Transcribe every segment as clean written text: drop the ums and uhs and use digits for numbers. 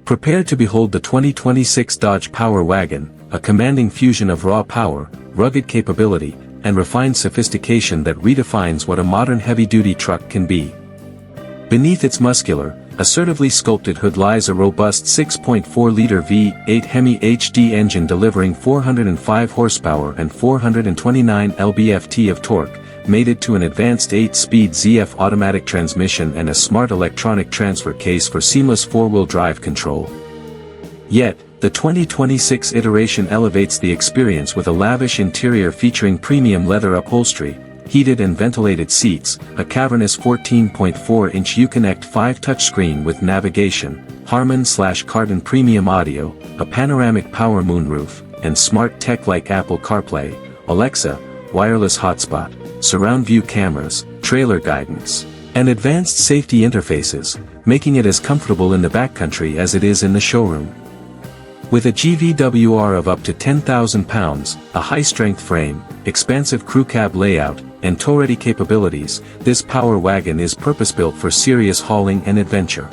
Prepare to behold the 2026 Dodge Power Wagon, a commanding fusion of raw power, rugged capability, and refined sophistication that redefines what a modern heavy-duty truck can be. Beneath its muscular, assertively sculpted hood lies a robust 6.4-liter V8 Hemi HD engine delivering 405 horsepower and 429 lb-ft of torque, mated to an advanced 8-speed ZF automatic transmission and a smart electronic transfer case for seamless four-wheel drive control. Yet, the 2026 iteration elevates the experience with a lavish interior featuring premium leather upholstery, heated and ventilated seats, a cavernous 14.4-inch Uconnect 5 touchscreen with navigation, Harman/Kardon premium audio, a panoramic power moonroof, and smart tech like Apple CarPlay, Alexa, wireless hotspot, surround view cameras, trailer guidance, and advanced safety interfaces, making it as comfortable in the backcountry as it is in the showroom. With a GVWR of up to 10,000 pounds, a high-strength frame, expansive crew cab layout, and tow-ready capabilities, this power wagon is purpose-built for serious hauling and adventure.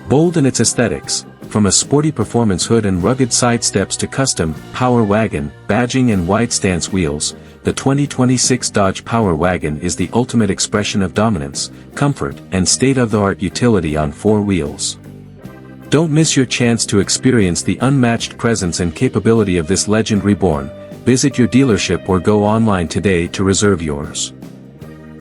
Bold in its aesthetics, from a sporty performance hood and rugged side steps to custom power wagon badging and wide stance wheels, the 2026 Dodge Power Wagon is the ultimate expression of dominance, comfort, and state-of-the-art utility on four wheels. Don't miss your chance to experience the unmatched presence and capability of this legend reborn. Visit your dealership or go online today to reserve yours.